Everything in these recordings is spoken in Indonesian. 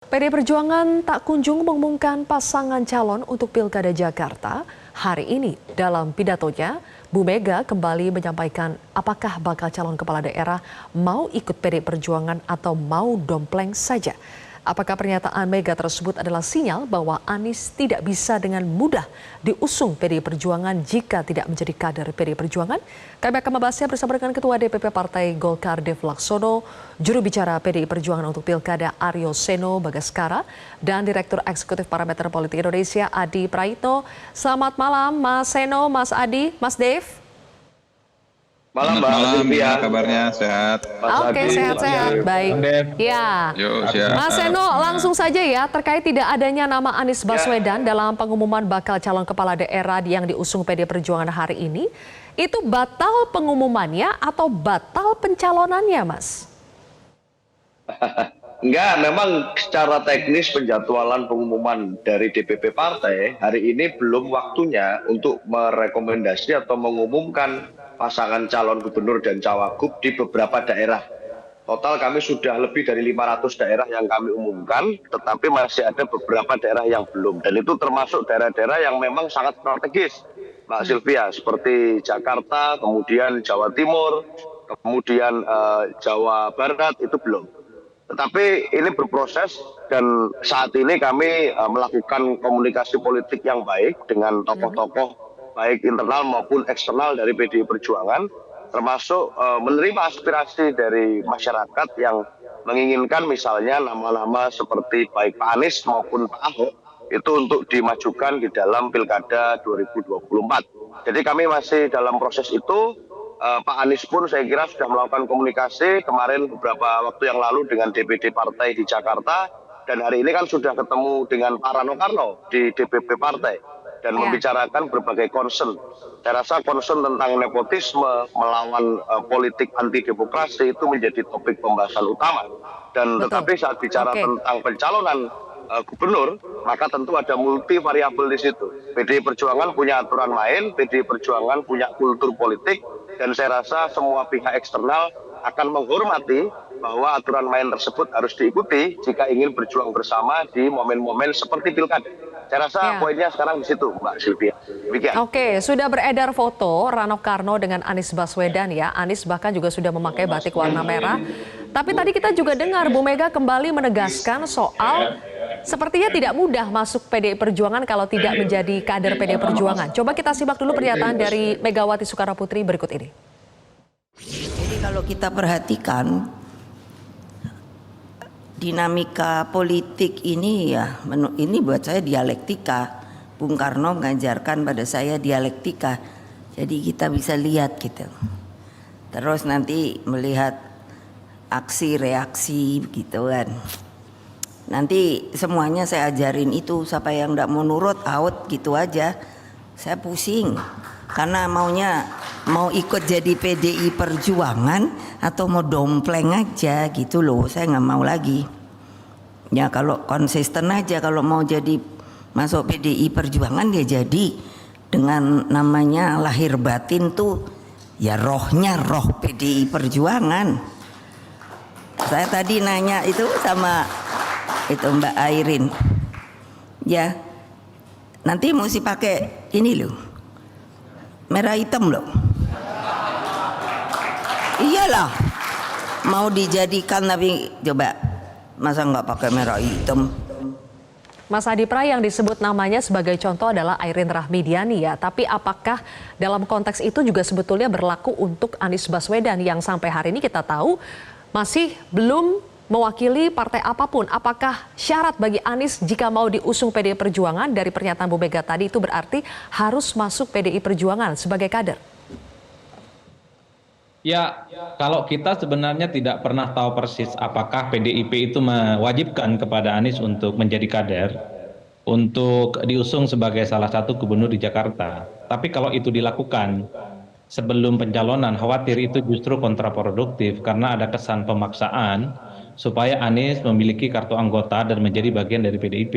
PD Perjuangan tak kunjung mengumumkan pasangan calon untuk Pilkada Jakarta. Hari ini dalam pidatonya, Bu Mega kembali menyampaikan apakah bakal calon kepala daerah mau ikut PD Perjuangan atau mau dompleng saja. Apakah pernyataan Mega tersebut adalah sinyal bahwa Anies tidak bisa dengan mudah diusung PD Perjuangan jika tidak menjadi kader PD Perjuangan? Kami akan membahasnya bersama dengan Ketua DPP Partai Golkar Dev Laksono, juru bicara PDI Perjuangan untuk Pilkada Aryo Seno Bagaskara, dan Direktur Eksekutif Parameter Politik Indonesia Adi Praitno. Selamat malam Mas Seno, Mas Adi, Mas Dev. Malam Mbak Sylvia. Kabarnya sehat. Oke, sehat-sehat. Baik. Ya. Mas Seno, langsung saja ya, terkait tidak adanya nama Anies Baswedan dalam pengumuman bakal calon kepala daerah yang diusung PD Perjuangan hari ini, itu batal pengumumannya atau batal pencalonannya, Mas? Enggak, memang secara teknis penjadwalan pengumuman dari DPP Partai hari ini belum waktunya untuk merekomendasi atau mengumumkan pasangan calon gubernur dan cawagup di beberapa daerah. Total kami sudah lebih dari 500 daerah yang kami umumkan, tetapi masih ada beberapa daerah yang belum. Dan itu termasuk daerah-daerah yang memang sangat strategis, Mbak Sylvia, seperti Jakarta, kemudian Jawa Timur, kemudian Jawa Barat, itu belum. Tetapi ini berproses dan saat ini kami melakukan komunikasi politik yang baik dengan tokoh-tokoh baik internal maupun eksternal dari PDI Perjuangan, termasuk menerima aspirasi dari masyarakat yang menginginkan misalnya nama-nama seperti baik Pak Anies maupun Pak Ahok itu untuk dimajukan di dalam Pilkada 2024. Jadi kami masih dalam proses itu. Pak Anies pun saya kira sudah melakukan komunikasi kemarin beberapa waktu yang lalu dengan DPD Partai di Jakarta, dan hari ini kan sudah ketemu dengan Pak Rano Karno di DPP Partai dan membicarakan berbagai concern. Saya rasa concern tentang nepotisme, melawan politik anti demokrasi itu menjadi topik pembahasan utama. Dan tetapi saat bicara tentang pencalonan gubernur, maka tentu ada multi variabel di situ. PDI Perjuangan punya aturan main, PDI Perjuangan punya kultur politik, dan saya rasa semua pihak eksternal akan menghormati bahwa aturan main tersebut harus diikuti jika ingin berjuang bersama di momen-momen seperti pilkada. Saya rasa poinnya sekarang di situ, Mbak Sylvia. Oke, sudah beredar foto Rano Karno dengan Anies Baswedan ya. Anies bahkan juga sudah memakai batik warna merah. Tapi tadi kita juga dengar Bu Mega kembali menegaskan soal sepertinya tidak mudah masuk PDI Perjuangan kalau tidak menjadi kader PDI Perjuangan. Coba kita simak dulu pernyataan dari Megawati Soekarnoputri berikut ini. Jadi kalau kita perhatikan dinamika politik ini ya, ini buat saya dialektika. Bung Karno mengajarkan pada saya dialektika. Jadi kita bisa lihat gitu. Terus nanti melihat aksi reaksi gitu kan. Nanti semuanya saya ajarin itu, siapa yang enggak mau nurut out gitu aja. Saya pusing karena mau ikut jadi PDI Perjuangan atau mau dompleng aja gitu loh. Saya nggak mau lagi. Ya kalau konsisten aja, kalau mau jadi masuk PDI Perjuangan ya jadi dengan namanya lahir batin tuh ya rohnya roh PDI Perjuangan. Saya tadi nanya itu sama itu Mbak Airin, ya nanti mesti pakai ini loh, merah hitam loh. Iyalah, mau dijadikan tapi coba masa nggak pakai merah hitam. Mas Adi Pray yang disebut namanya sebagai contoh adalah Airin Rahmidiani ya. Tapi apakah dalam konteks itu juga sebetulnya berlaku untuk Anies Baswedan yang sampai hari ini kita tahu masih belum mewakili partai apapun? Apakah syarat bagi Anies jika mau diusung PDI Perjuangan dari pernyataan Bu Mega tadi itu berarti harus masuk PDI Perjuangan sebagai kader? Ya, kalau kita sebenarnya tidak pernah tahu persis apakah PDIP itu mewajibkan kepada Anies untuk menjadi kader untuk diusung sebagai salah satu gubernur di Jakarta. Tapi kalau itu dilakukan sebelum pencalonan, khawatir itu justru kontraproduktif karena ada kesan pemaksaan supaya Anies memiliki kartu anggota dan menjadi bagian dari PDIP.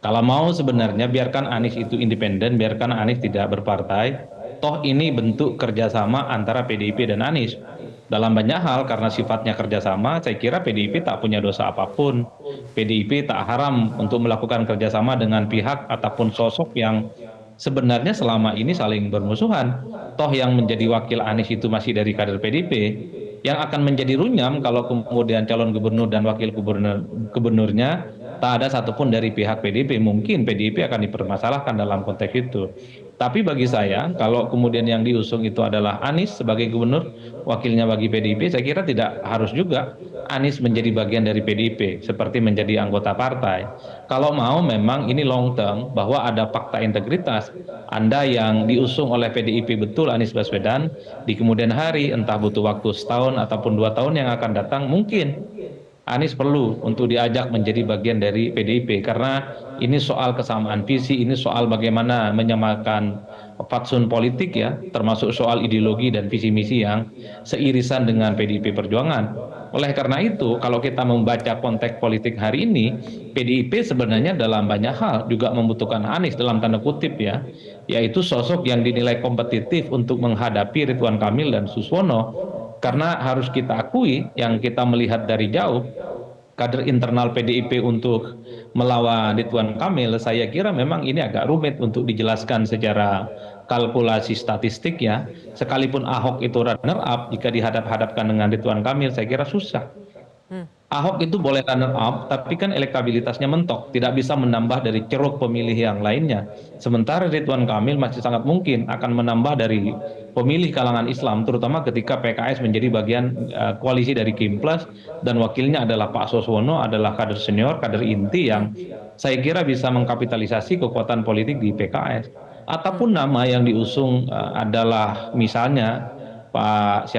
Kalau mau sebenarnya biarkan Anies itu independen, biarkan Anies tidak berpartai. Toh ini bentuk kerjasama antara PDIP dan Anies. Dalam banyak hal karena sifatnya kerjasama, saya kira PDIP tak punya dosa apapun. PDIP tak haram untuk melakukan kerjasama dengan pihak ataupun sosok yang sebenarnya selama ini saling bermusuhan. Toh yang menjadi wakil Anies itu masih dari kader PDIP. Yang akan menjadi runyam kalau kemudian calon gubernur dan wakil gubernurnya tak ada satupun dari pihak PDIP. Mungkin PDIP akan dipermasalahkan dalam konteks itu. Tapi bagi saya, kalau kemudian yang diusung itu adalah Anies sebagai gubernur, wakilnya bagi PDIP, saya kira tidak harus juga Anies menjadi bagian dari PDIP, seperti menjadi anggota partai. Kalau mau memang ini long term, bahwa ada fakta integritas, Anda yang diusung oleh PDIP betul Anies Baswedan, di kemudian hari, entah butuh waktu setahun ataupun 2 tahun yang akan datang, mungkin Anies perlu untuk diajak menjadi bagian dari PDIP karena ini soal kesamaan visi, ini soal bagaimana menyamakan fatsun politik ya, termasuk soal ideologi dan visi misi yang seirisan dengan PDIP Perjuangan. Oleh karena itu, kalau kita membaca konteks politik hari ini, PDIP sebenarnya dalam banyak hal juga membutuhkan Anies dalam tanda kutip ya, yaitu sosok yang dinilai kompetitif untuk menghadapi Ridwan Kamil dan Suswono. Karena harus kita akui, yang kita melihat dari jauh, kader internal PDIP untuk melawan Ridwan Kamil, saya kira memang ini agak rumit untuk dijelaskan secara kalkulasi statistik ya. Sekalipun Ahok itu runner up, jika dihadap-hadapkan dengan Ridwan Kamil, saya kira susah. Ahok itu boleh runner up, tapi kan elektabilitasnya mentok, tidak bisa menambah dari ceruk pemilih yang lainnya. Sementara Ridwan Kamil masih sangat mungkin akan menambah dari pemilih kalangan Islam, terutama ketika PKS menjadi bagian koalisi dari Kim Plus, dan wakilnya adalah Pak Suswono, adalah kader senior, kader inti yang saya kira bisa mengkapitalisasi kekuatan politik di PKS. Ataupun nama yang diusung adalah misalnya Pak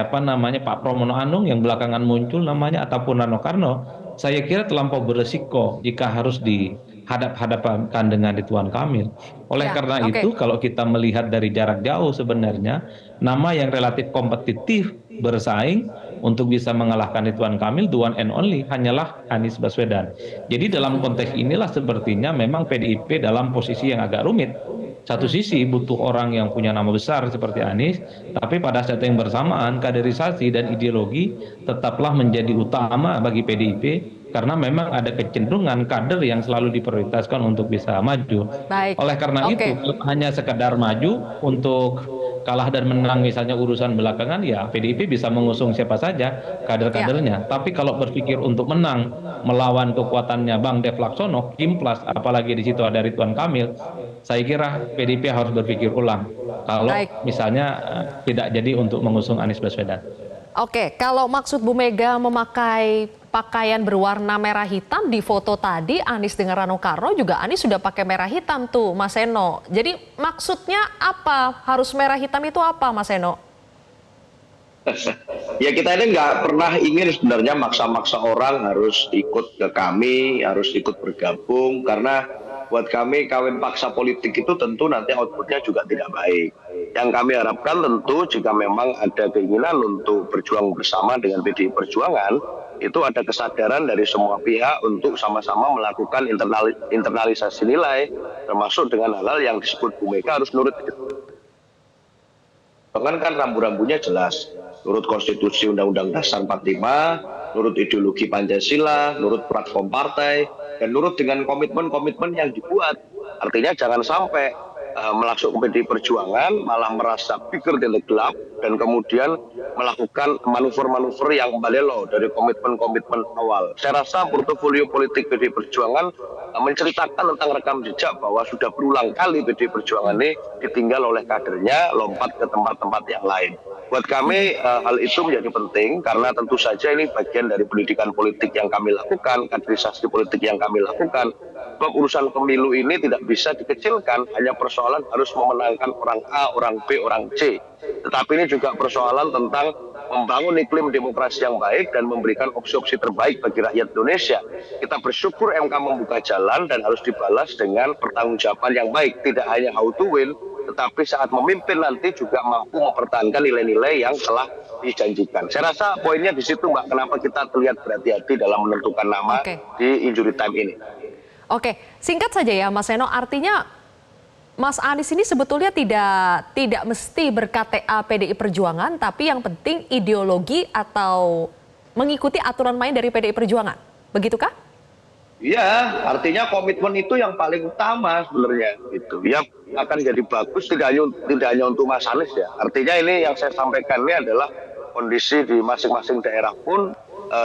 Pramono Anung yang belakangan muncul namanya ataupun Rano Karno, saya kira terlampau beresiko jika harus dihadap-hadapkan dengan Ridwan Kamil. Oleh karena itu, kalau kita melihat dari jarak jauh sebenarnya nama yang relatif kompetitif bersaing untuk bisa mengalahkan Ridwan Kamil, the one and only hanyalah Anies Baswedan. Jadi dalam konteks inilah sepertinya memang PDIP dalam posisi yang agak rumit. Satu sisi butuh orang yang punya nama besar seperti Anies, tapi pada saat yang bersamaan kaderisasi dan ideologi tetaplah menjadi utama bagi PDIP karena memang ada kecenderungan kader yang selalu diprioritaskan untuk bisa maju. Baik. Oleh karena itu hanya sekedar maju untuk kalah dan menang misalnya urusan belakangan, ya PDIP bisa mengusung siapa saja kader-kadernya. Tapi kalau berpikir untuk menang melawan kekuatannya Bang Dev Laksono, Kim Plus, apalagi di situ ada Ridwan Kamil, saya kira PDIP harus berpikir ulang kalau misalnya tidak jadi untuk mengusung Anies Baswedan. Oke, kalau maksud Bu Mega memakai pakaian berwarna merah hitam di foto tadi, Anies dengan Rano Karno juga Anies sudah pakai merah hitam tuh, Mas Eno. Jadi maksudnya apa? Harus merah hitam itu apa, Mas Eno? Ya kita ini nggak pernah ingin sebenarnya maksa-maksa orang harus ikut ke kami, harus ikut bergabung, karena buat kami kawin paksa politik itu tentu nanti outputnya juga tidak baik. Yang kami harapkan tentu jika memang ada keinginan untuk berjuang bersama dengan PDI Perjuangan, itu ada kesadaran dari semua pihak untuk sama-sama melakukan internalisasi nilai, termasuk dengan hal-hal yang disebut Bu Mega harus nurut. Bahkan kan rambu-rambunya jelas, nurut konstitusi Undang-Undang Dasar 45, nurut ideologi Pancasila, nurut platform partai, dan nurut dengan komitmen-komitmen yang dibuat. Artinya jangan sampai melaksuk PDI Perjuangan malah merasa pikir gelap dan kemudian melakukan manuver-manuver yang balelo dari komitmen-komitmen awal. Saya rasa portofolio politik PDI Perjuangan menceritakan tentang rekam jejak bahwa sudah berulang kali PDI Perjuangan ini ditinggal oleh kadernya lompat ke tempat-tempat yang lain. Buat kami hal itu menjadi penting karena tentu saja ini bagian dari pendidikan politik yang kami lakukan, kaderisasi politik yang kami lakukan. Sebab urusan pemilu ini tidak bisa dikecilkan, hanya persoalan harus memenangkan orang A, orang B, orang C. Tetapi ini juga persoalan tentang membangun iklim demokrasi yang baik dan memberikan opsi-opsi terbaik bagi rakyat Indonesia. Kita bersyukur MK membuka jalan dan harus dibalas dengan pertanggungjawaban yang baik. Tidak hanya how to win, tetapi saat memimpin nanti juga mampu mempertahankan nilai-nilai yang telah dijanjikan. Saya rasa poinnya di situ, Mbak, kenapa kita terlihat berhati-hati dalam menentukan nama di injury time ini. Oke, singkat saja ya Mas Eno, artinya Mas Anies ini sebetulnya tidak mesti ber-KTA PDI Perjuangan, tapi yang penting ideologi atau mengikuti aturan main dari PDI Perjuangan. Begitukah? Iya, artinya komitmen itu yang paling utama sebenarnya itu. Yang akan jadi bagus tidak hanya untuk Mas Anies ya. Artinya ini yang saya sampaikan ini adalah kondisi di masing-masing daerah pun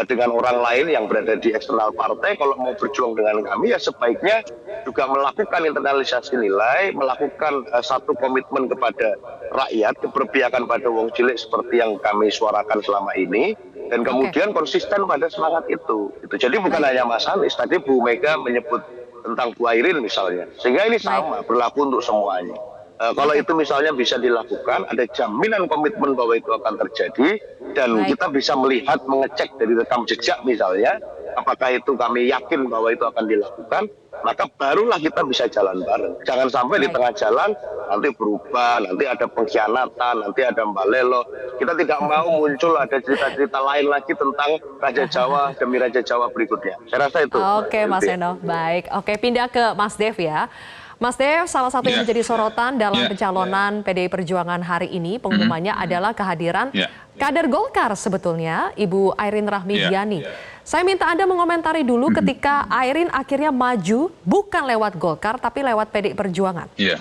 dengan orang lain yang berada di eksternal partai, kalau mau berjuang dengan kami ya sebaiknya juga melakukan internalisasi nilai, melakukan satu komitmen kepada rakyat, keberpihakan pada wong cilik seperti yang kami suarakan selama ini, dan kemudian konsisten pada semangat itu. Jadi bukan hanya Mas Anies, tadi Bu Mega menyebut tentang Bu Airin misalnya, sehingga ini sama berlaku untuk semuanya. Kalau itu misalnya bisa dilakukan, ada jaminan komitmen bahwa itu akan terjadi, dan kita bisa melihat, mengecek dari rekam jejak misalnya, apakah itu kami yakin bahwa itu akan dilakukan, maka barulah kita bisa jalan bareng. Jangan sampai di tengah jalan nanti berubah, nanti ada pengkhianatan, nanti ada mbalelo. Kita tidak mau muncul ada cerita-cerita lain lagi tentang Raja Jawa demi Raja Jawa berikutnya. Saya rasa itu. Oke, Mas Eno. Baik. Oke, pindah ke Mas Dev ya. Mas Dev, salah satu yang menjadi sorotan dalam pencalonan PDI Perjuangan hari ini, pengumumannya adalah kehadiran kader Golkar sebetulnya, Ibu Airin Rahmidiani. Saya minta Anda mengomentari dulu ketika Airin akhirnya maju bukan lewat Golkar tapi lewat PDI Perjuangan. Ya,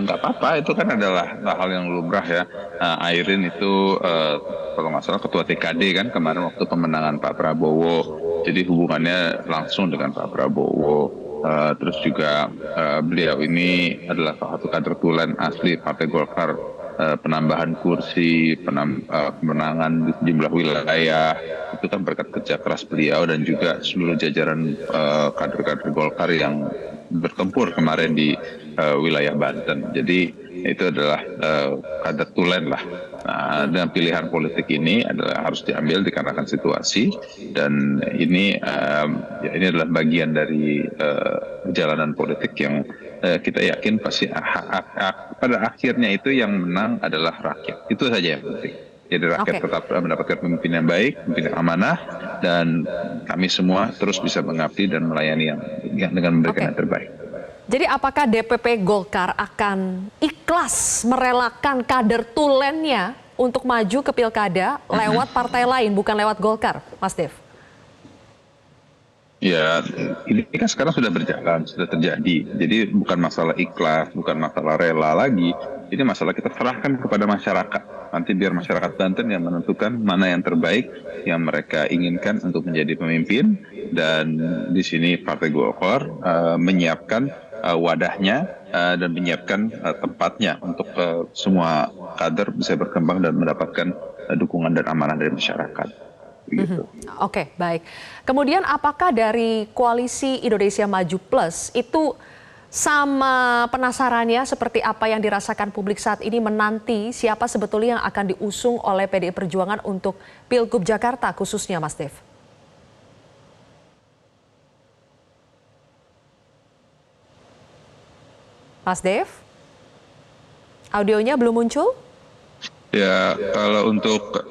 nggak apa-apa, itu kan adalah hal yang lumrah ya. Airin itu kalau nggak salah ketua TKD kan kemarin waktu pemenangan Pak Prabowo, jadi hubungannya langsung dengan Pak Prabowo. Terus juga beliau ini adalah salah satu kader tulen asli Partai Golkar, penambahan kursi, pemenangan di sejumlah wilayah, itu kan berkat kerja keras beliau dan juga seluruh jajaran kader-kader Golkar yang bertempur kemarin di wilayah Banten. Jadi itu adalah kader tulen lah. Nah, dan pilihan politik ini harus diambil dikarenakan situasi, dan ini adalah bagian dari perjalanan politik yang kita yakin pasti pada akhirnya itu yang menang adalah rakyat. Itu saja yang penting. Jadi rakyat tetap mendapatkan pemimpin yang baik, pemimpin yang amanah, dan kami semua terus bisa mengabdi dan melayani yang dengan memberikan yang terbaik. Jadi apakah DPP Golkar akan ikhlas merelakan kader tulennya untuk maju ke pilkada lewat partai lain, bukan lewat Golkar, Mas Dev? Ya, ini kan sekarang sudah berjalan, sudah terjadi. Jadi bukan masalah ikhlas, bukan masalah rela lagi. Ini masalah kita serahkan kepada masyarakat. Nanti biar masyarakat Banten yang menentukan mana yang terbaik yang mereka inginkan untuk menjadi pemimpin. Dan di sini Partai Golkar menyiapkan wadahnya dan menyiapkan tempatnya untuk semua kader bisa berkembang dan mendapatkan dukungan dan amanah dari masyarakat. Oke, baik. Kemudian apakah dari koalisi Indonesia Maju Plus itu sama penasarannya seperti apa yang dirasakan publik saat ini menanti siapa sebetulnya yang akan diusung oleh PDI Perjuangan untuk Pilgub Jakarta khususnya, Mas Dev? Mas Dev, audionya belum muncul? Ya, kalau untuk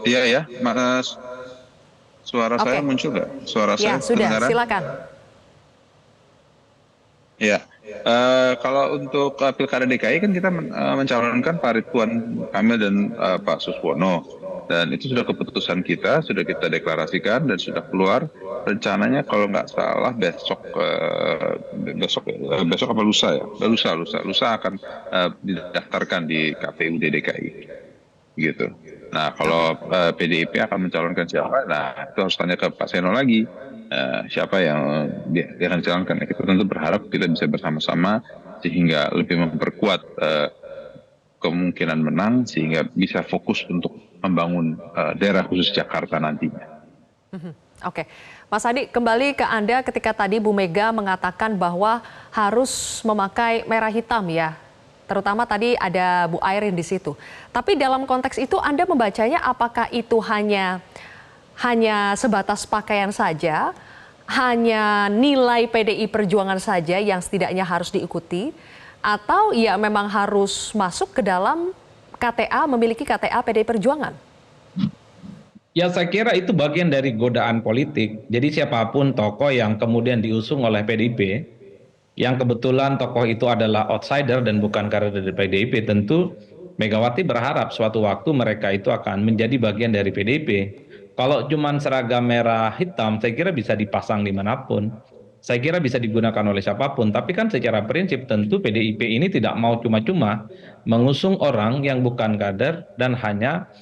Mas, suara saya muncul nggak? Suara saya sudah, kedengaran? silakan. Ya, kalau untuk Pilkada DKI kan kita mencalonkan Pak Ridwan Kamil dan Pak Suswono. Dan itu sudah keputusan kita, sudah kita deklarasikan dan sudah keluar. Rencananya kalau nggak salah besok apa lusa ya? Lusa akan didaftarkan di KPUD DKI, gitu. Nah, kalau PDIP akan mencalonkan siapa? Nah, itu harus tanya ke Pak Seno lagi. Siapa yang dia akan calonkan? Kita tentu berharap kita bisa bersama-sama sehingga lebih memperkuat kemungkinan menang sehingga bisa fokus untuk membangun daerah khusus Jakarta nantinya. Oke, Mas Adi, kembali ke Anda ketika tadi Bu Mega mengatakan bahwa harus memakai merah hitam ya, terutama tadi ada Bu Airin di situ. Tapi dalam konteks itu Anda membacanya apakah itu hanya sebatas pakaian saja, hanya nilai PDI Perjuangan saja yang setidaknya harus diikuti, atau ya memang harus masuk ke dalam KTA, memiliki KTA PDI Perjuangan? Ya, saya kira itu bagian dari godaan politik. Jadi siapapun tokoh yang kemudian diusung oleh PDIP yang kebetulan tokoh itu adalah outsider dan bukan kader dari PDIP, tentu Megawati berharap suatu waktu mereka itu akan menjadi bagian dari PDIP. Kalau cuman seragam merah hitam, saya kira bisa dipasang dimanapun. Saya kira bisa digunakan oleh siapapun, tapi kan secara prinsip tentu PDIP ini tidak mau cuma-cuma mengusung orang yang bukan kader dan hanya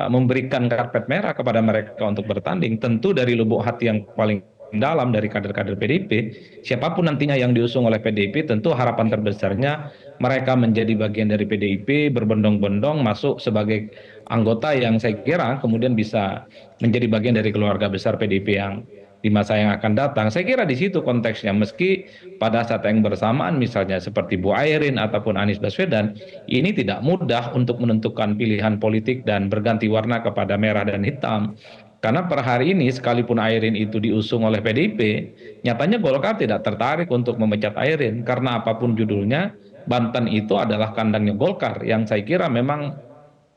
memberikan karpet merah kepada mereka untuk bertanding. Tentu dari lubuk hati yang paling dalam dari kader-kader PDIP, siapapun nantinya yang diusung oleh PDIP, tentu harapan terbesarnya mereka menjadi bagian dari PDIP, berbondong-bondong masuk sebagai anggota yang saya kira kemudian bisa menjadi bagian dari keluarga besar PDIP yang di masa yang akan datang. Saya kira di situ konteksnya, meski pada saat yang bersamaan misalnya seperti Bu Airin ataupun Anies Baswedan, ini tidak mudah untuk menentukan pilihan politik dan berganti warna kepada merah dan hitam. Karena per hari ini sekalipun Airin itu diusung oleh PDIP, nyatanya Golkar tidak tertarik untuk memecat Airin karena apapun judulnya, Banten itu adalah kandangnya Golkar yang saya kira memang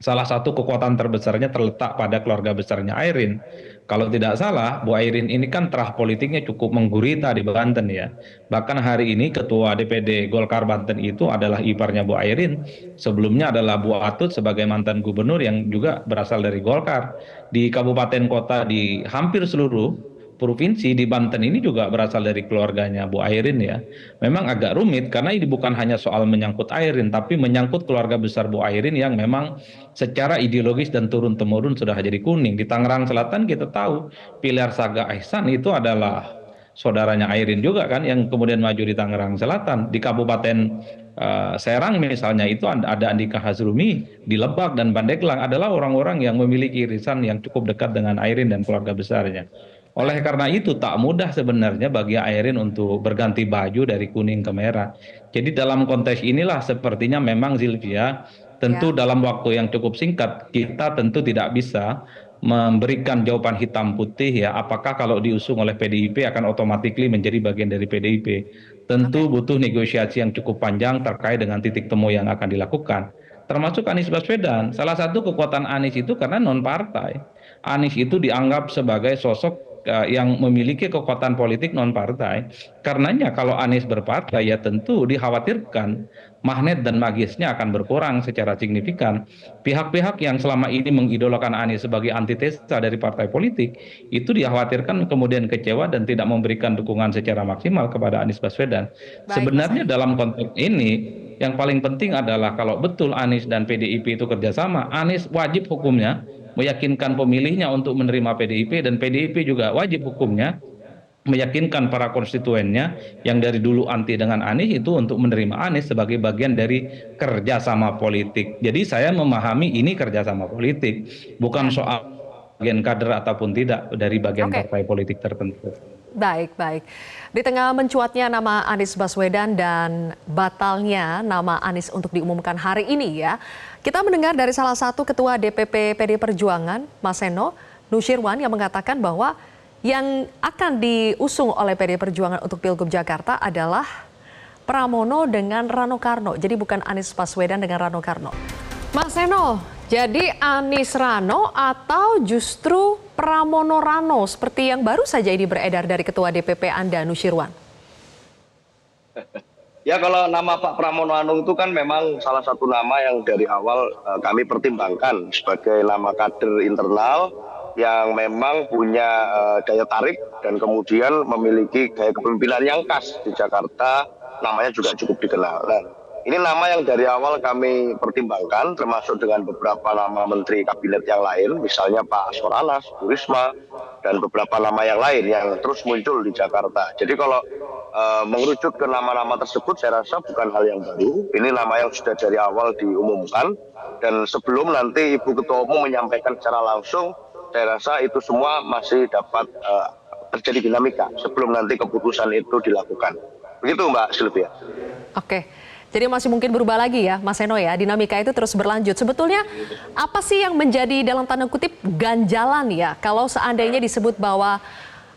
salah satu kekuatan terbesarnya terletak pada keluarga besarnya Airin. Kalau tidak salah, Bu Airin ini kan terah politiknya cukup menggurita di Banten ya. Bahkan hari ini Ketua DPD Golkar Banten itu adalah iparnya Bu Airin. Sebelumnya adalah Bu Atut sebagai mantan gubernur yang juga berasal dari Golkar. Di kabupaten kota di hampir seluruh provinsi di Banten ini juga berasal dari keluarganya Bu Airin ya. Memang agak rumit karena ini bukan hanya soal menyangkut Airin, tapi menyangkut keluarga besar Bu Airin yang memang secara ideologis dan turun-temurun sudah jadi kuning. Di Tangerang Selatan kita tahu Pilar Saga Ihsan itu adalah saudaranya Airin juga kan yang kemudian maju di Tangerang Selatan. Di Kabupaten Serang misalnya itu ada Andika Hazrumi, di Lebak dan Pandeglang adalah orang-orang yang memiliki irisan yang cukup dekat dengan Airin dan keluarga besarnya. Oleh karena itu tak mudah sebenarnya bagi Airin untuk berganti baju dari kuning ke merah. Jadi dalam konteks inilah sepertinya memang Zilvia, tentu Ya. dalam waktu yang cukup singkat kita tentu tidak bisa memberikan jawaban hitam putih ya apakah kalau diusung oleh PDIP akan otomatis menjadi bagian dari PDIP. Oke. Tentu butuh negosiasi yang cukup panjang terkait dengan titik temu yang akan dilakukan. Termasuk Anies Baswedan. Salah satu kekuatan Anies itu karena non partai. Anies itu dianggap sebagai sosok yang memiliki kekuatan politik non partai. Karenanya kalau Anies berpartai ya tentu dikhawatirkan magnet dan magisnya akan berkurang secara signifikan. Pihak-pihak yang selama ini mengidolakan Anies sebagai antitesa dari partai politik itu dikhawatirkan kemudian kecewa dan tidak memberikan dukungan secara maksimal kepada Anies Baswedan. Baik, Mas Sebenarnya Adi. dalam konteks ini yang paling penting adalah kalau betul Anies dan PDIP itu kerjasama, Anies wajib hukumnya meyakinkan pemilihnya untuk menerima PDIP dan PDIP juga wajib hukumnya meyakinkan para konstituennya yang dari dulu anti dengan Anies itu untuk menerima Anies sebagai bagian dari kerjasama politik. Jadi saya memahami ini kerjasama politik, bukan Ya. soal bagian kader ataupun tidak dari bagian Oke. partai politik tertentu. Baik, baik. Di tengah mencuatnya nama Anies Baswedan dan batalnya nama Anies untuk diumumkan hari ini ya, kita mendengar dari salah satu ketua DPP PD Perjuangan, Mas Seno Nusyirwan yang mengatakan bahwa yang akan diusung oleh PD Perjuangan untuk Pilgub Jakarta adalah Pramono dengan Rano Karno. Jadi bukan Anies Baswedan dengan Rano Karno. Mas Seno, jadi Anies Rano atau justru Pramono Rano seperti yang baru saja ini beredar dari Ketua DPP Anda, Nusyirwan? Ya kalau nama Pak Pramono Anung itu kan memang salah satu nama yang dari awal kami pertimbangkan sebagai nama kader internal yang memang punya daya tarik dan kemudian memiliki gaya kepemimpinan yang khas di Jakarta, namanya juga cukup dikenal. Nah, ini nama yang dari awal kami pertimbangkan termasuk dengan beberapa nama menteri kabinet yang lain, misalnya Pak Asroranas, Bu Risma, dan beberapa nama yang lain yang terus muncul di Jakarta. Jadi kalau mengerucut ke nama-nama tersebut saya rasa bukan hal yang baru. Ini nama yang sudah dari awal diumumkan dan sebelum nanti Ibu Ketua Umum menyampaikan secara langsung, saya rasa itu semua masih dapat terjadi dinamika sebelum nanti keputusan itu dilakukan. Begitu Mbak Sylvia. Oke. Jadi masih mungkin berubah lagi ya, Mas Seno ya, dinamika itu terus berlanjut. Sebetulnya apa sih yang menjadi dalam tanda kutip ganjalan ya, kalau seandainya disebut bahwa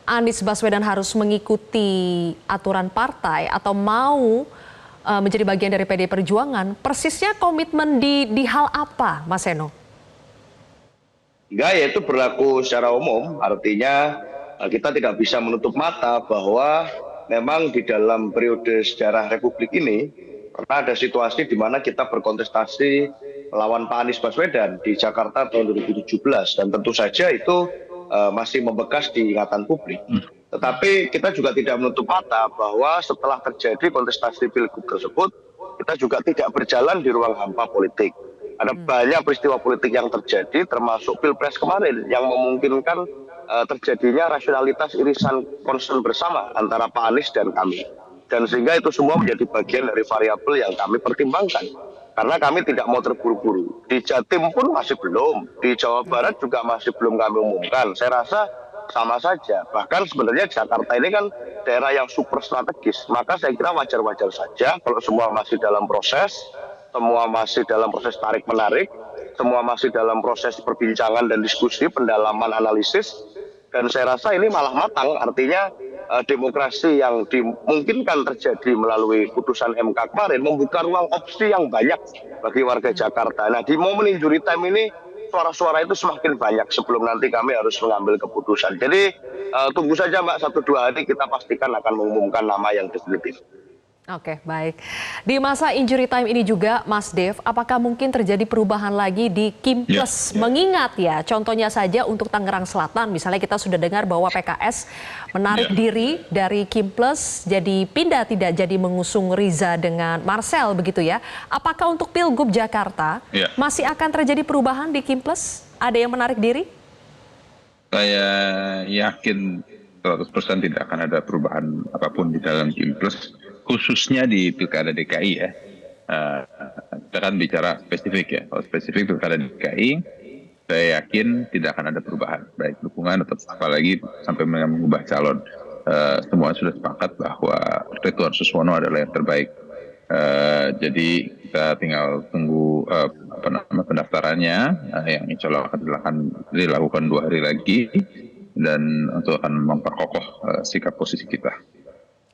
Anies Baswedan harus mengikuti aturan partai atau mau menjadi bagian dari PD Perjuangan, persisnya komitmen di hal apa, Mas Seno? Enggak, ya itu berlaku secara umum, artinya kita tidak bisa menutup mata bahwa memang di dalam periode sejarah Republik ini pernah ada situasi di mana kita berkontestasi melawan Pak Anies Baswedan di Jakarta tahun 2017 dan tentu saja itu masih membekas di ingatan publik. Tetapi kita juga tidak menutup mata bahwa setelah terjadi kontestasi pilgub tersebut, kita juga tidak berjalan di ruang hampa politik. Ada banyak peristiwa politik yang terjadi, termasuk Pilpres kemarin, yang memungkinkan terjadinya rasionalitas irisan concern bersama antara Pak Anies dan kami. Dan sehingga itu semua menjadi bagian dari variabel yang kami pertimbangkan. Karena kami tidak mau terburu-buru. Di Jatim pun masih belum, di Jawa Barat juga masih belum kami umumkan. Saya rasa sama saja. Bahkan sebenarnya Jakarta ini kan daerah yang super strategis. Maka saya kira wajar-wajar saja kalau semua masih dalam proses, semua masih dalam proses tarik-menarik, semua masih dalam proses perbincangan dan diskusi, pendalaman analisis. Dan saya rasa ini malah matang, artinya demokrasi yang dimungkinkan terjadi melalui putusan MK kemarin membuka ruang opsi yang banyak bagi warga Jakarta. Nah, di momen injury time ini suara-suara itu semakin banyak sebelum nanti kami harus mengambil keputusan. Jadi tunggu saja Mbak, 1-2 hari kita pastikan akan mengumumkan nama yang definitif. Oke, baik. Di masa injury time ini juga, Mas Dev, apakah mungkin terjadi perubahan lagi di Kimples? Mengingat ya, contohnya saja untuk Tangerang Selatan, misalnya kita sudah dengar bahwa PKS menarik diri dari Kimples, jadi pindah tidak jadi mengusung Riza dengan Marcel begitu ya. Apakah untuk Pilgub Jakarta masih akan terjadi perubahan di Kimples? Ada yang menarik diri? Saya yakin 100% tidak akan ada perubahan apapun di dalam Kimples, khususnya di Pilkada DKI ya. Kita kan bicara spesifik ya. Kalau spesifik Pilkada DKI, saya yakin tidak akan ada perubahan, baik dukungan atau apalagi sampai mengubah calon. Semua sudah sepakat bahwa Rituan Suswono adalah yang terbaik. Jadi kita tinggal tunggu pendaftarannya yang insya Allah akan dilakukan 2 hari lagi. Dan untuk akan memperkokoh sikap posisi kita.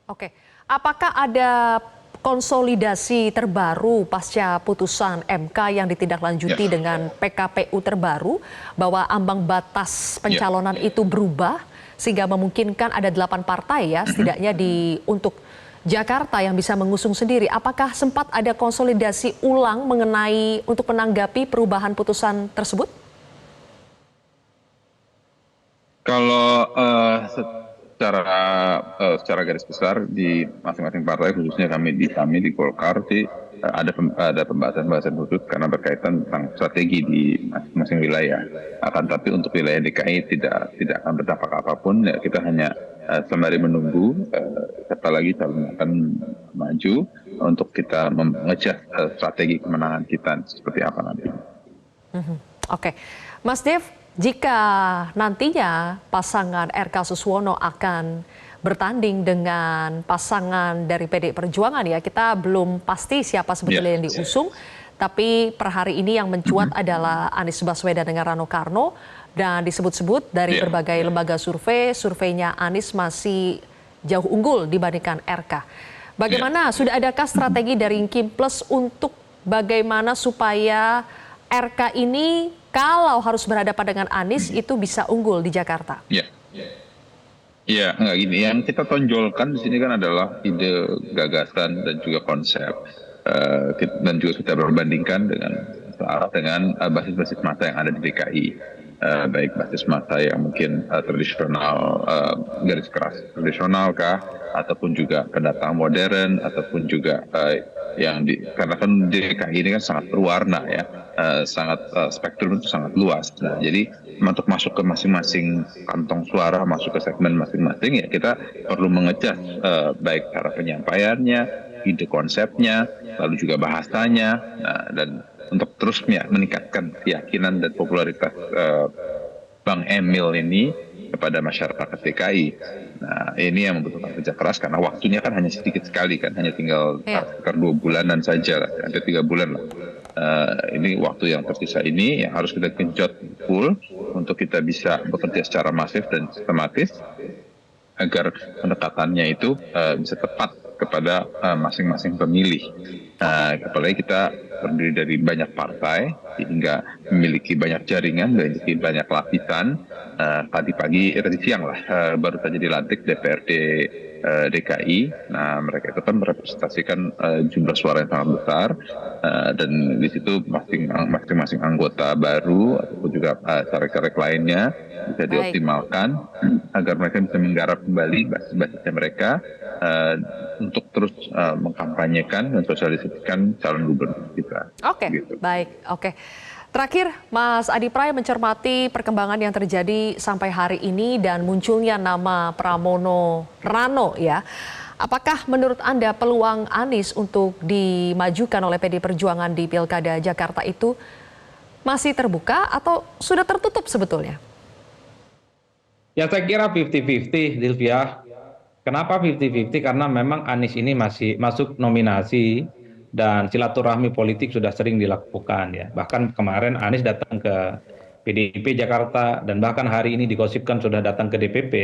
Oke, apakah ada konsolidasi terbaru pasca putusan MK yang ditindaklanjuti dengan PKPU terbaru bahwa ambang batas pencalonan itu berubah sehingga memungkinkan ada 8 partai ya setidaknya untuk Jakarta yang bisa mengusung sendiri. Apakah sempat ada konsolidasi ulang mengenai untuk menanggapi perubahan putusan tersebut? Kalau secara garis besar di masing-masing partai, khususnya kami di Golkar sih ada pembahasan khusus karena berkaitan tentang strategi di masing-masing wilayah. Akan tapi untuk wilayah DKI tidak akan berdampak apapun. Ya, kita hanya sembari menunggu siapa lagi calon akan maju untuk kita mengejar strategi kemenangan kita seperti apa nanti. Oke, Mas Dev. Jika nantinya pasangan RK Suswono akan bertanding dengan pasangan dari PDI Perjuangan ya, kita belum pasti siapa sebetulnya yang diusung, tapi per hari ini yang mencuat adalah Anies Baswedan dengan Rano Karno, dan disebut-sebut dari berbagai lembaga surveinya Anies masih jauh unggul dibandingkan RK. Bagaimana, sudah adakah strategi dari Kimples untuk bagaimana supaya RK ini kalau harus berhadapan dengan Anies itu bisa unggul di Jakarta? Iya, nggak gini. Yang kita tonjolkan di sini kan adalah ide, gagasan dan juga konsep, dan juga kita berbandingkan dengan basis-basis massa yang ada di DKI, baik basis massa yang mungkin tradisional, garis keras tradisional kah, ataupun juga pendatang modern, ataupun juga karena kan DKI ini kan sangat berwarna ya. Spektrum itu sangat luas. Nah, jadi untuk masuk ke masing-masing kantong suara, masuk ke segmen masing-masing ya kita perlu mengejas baik cara penyampaiannya, ide konsepnya, lalu juga bahasanya, dan untuk terus meningkatkan keyakinan dan popularitas Bang Emil ini kepada masyarakat DKI. Nah, ini yang membutuhkan kerja keras karena waktunya kan hanya sedikit sekali kan, hanya tinggal sekitar 2 bulanan saja lah, hampir 3 bulan lah. Ini waktu yang tersisa ini yang harus kita genjot full untuk kita bisa bekerja secara masif dan sistematis agar pendekatannya itu bisa tepat kepada masing-masing pemilih. Apalagi kita terdiri dari banyak partai, sehingga memiliki banyak jaringan, memiliki banyak lapisan. Tadi siang lah, baru saja dilantik DPRD DKI. Nah, mereka itu kan merepresentasikan jumlah suara yang sangat besar, dan di situ masing-masing anggota baru ataupun juga caleg-caleg lainnya bisa dioptimalkan agar mereka bisa menggarap kembali basis-basisnya mereka untuk terus mengkampanyekan dan sosialisasikan calon gubernur kita. Oke, gitu. Baik. Oke. Terakhir, Mas Adi Pray mencermati perkembangan yang terjadi sampai hari ini dan munculnya nama Pramono Rano ya. Apakah menurut Anda peluang Anies untuk dimajukan oleh PD Perjuangan di Pilkada Jakarta itu masih terbuka atau sudah tertutup sebetulnya? Ya saya kira 50-50, Dilvia. Kenapa 50-50? Karena memang Anies ini masih masuk nominasi dan silaturahmi politik sudah sering dilakukan ya. Bahkan kemarin Anies datang ke PDIP Jakarta dan bahkan hari ini digosipkan sudah datang ke DPP.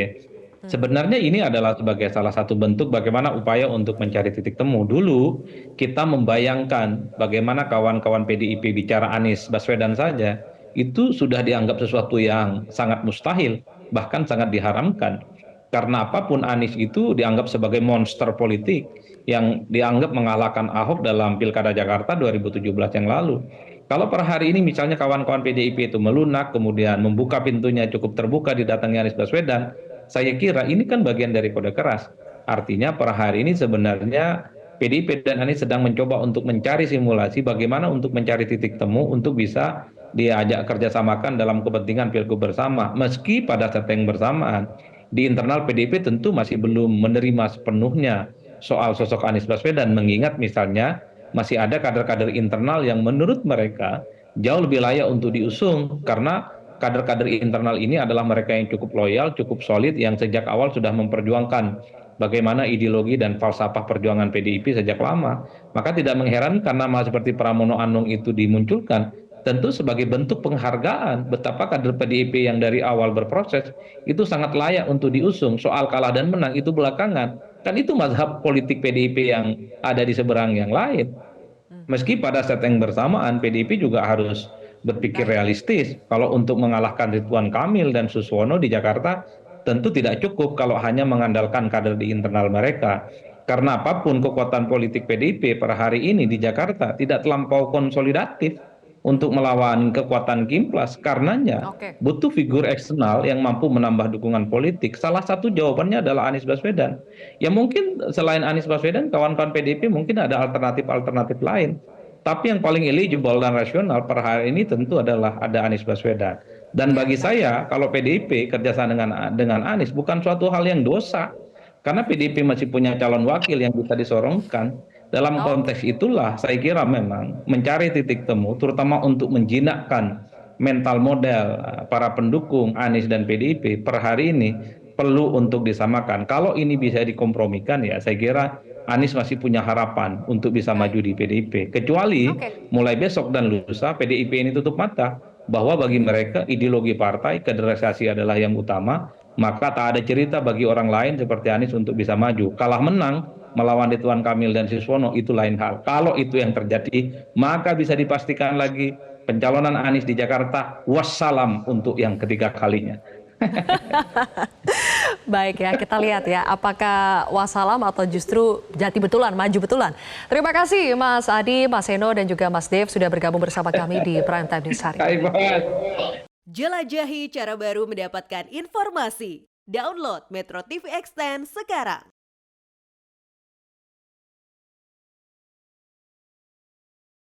Sebenarnya ini adalah sebagai salah satu bentuk bagaimana upaya untuk mencari titik temu. Dulu kita membayangkan bagaimana kawan-kawan PDIP bicara Anies Baswedan saja, itu sudah dianggap sesuatu yang sangat mustahil, bahkan sangat diharamkan. Karena apapun Anies itu dianggap sebagai monster politik yang dianggap mengalahkan Ahok dalam Pilkada Jakarta 2017 yang lalu. Kalau per hari ini misalnya kawan-kawan PDIP itu melunak, kemudian membuka pintunya cukup terbuka didatangi Anies Baswedan, saya kira ini kan bagian dari kode keras. Artinya per hari ini sebenarnya PDIP dan Anies sedang mencoba untuk mencari simulasi bagaimana untuk mencari titik temu untuk bisa diajak kerjasamakan dalam kepentingan Pilgub bersama. Meski pada saat yang bersamaan di internal PDIP tentu masih belum menerima sepenuhnya soal sosok Anies Baswedan, mengingat misalnya masih ada kader-kader internal yang menurut mereka jauh lebih layak untuk diusung karena kader-kader internal ini adalah mereka yang cukup loyal, cukup solid, yang sejak awal sudah memperjuangkan bagaimana ideologi dan falsafah perjuangan PDIP sejak lama. Maka tidak mengherankan nama seperti Pramono Anung itu dimunculkan, tentu sebagai bentuk penghargaan betapa kader PDIP yang dari awal berproses itu sangat layak untuk diusung. Soal kalah dan menang itu belakangan. Kan itu mazhab politik PDIP yang ada di seberang yang lain. Meski pada saat yang bersamaan PDIP juga harus berpikir realistis. Kalau untuk mengalahkan Ridwan Kamil dan Suswono di Jakarta tentu tidak cukup kalau hanya mengandalkan kader di internal mereka. Karena apapun kekuatan politik PDIP per hari ini di Jakarta tidak terlampau konsolidatif untuk melawan kekuatan Kimplas. Karenanya butuh figur eksternal yang mampu menambah dukungan politik. Salah satu jawabannya adalah Anies Baswedan. Ya mungkin selain Anies Baswedan, kawan-kawan PDIP mungkin ada alternatif-alternatif lain. Tapi yang paling eligible dan rasional per hari ini tentu adalah ada Anies Baswedan. Dan bagi saya, kalau PDIP kerjasama dengan Anies bukan suatu hal yang dosa. Karena PDIP masih punya calon wakil yang bisa disorongkan. Dalam konteks itulah saya kira memang mencari titik temu, terutama untuk menjinakkan mental model para pendukung Anies dan PDIP per hari ini perlu untuk disamakan. Kalau ini bisa dikompromikan ya saya kira Anies masih punya harapan untuk bisa maju di PDIP. Kecuali mulai besok dan lusa PDIP ini tutup mata bahwa bagi mereka ideologi partai kaderisasi adalah yang utama, maka tak ada cerita bagi orang lain seperti Anies untuk bisa maju. Kalah menang melawan Ridwan Kamil dan Suswono itu lain hal. Kalau itu yang terjadi, maka bisa dipastikan lagi pencalonan Anies di Jakarta wassalam untuk yang ketiga kalinya. Baik ya, kita lihat ya apakah wassalam atau justru jati betulan, maju betulan. Terima kasih Mas Adi, Mas Seno dan juga Mas Dev sudah bergabung bersama kami di Prime Time News hari ini. Jelajahi cara baru mendapatkan informasi. Download Metro TV Extend sekarang.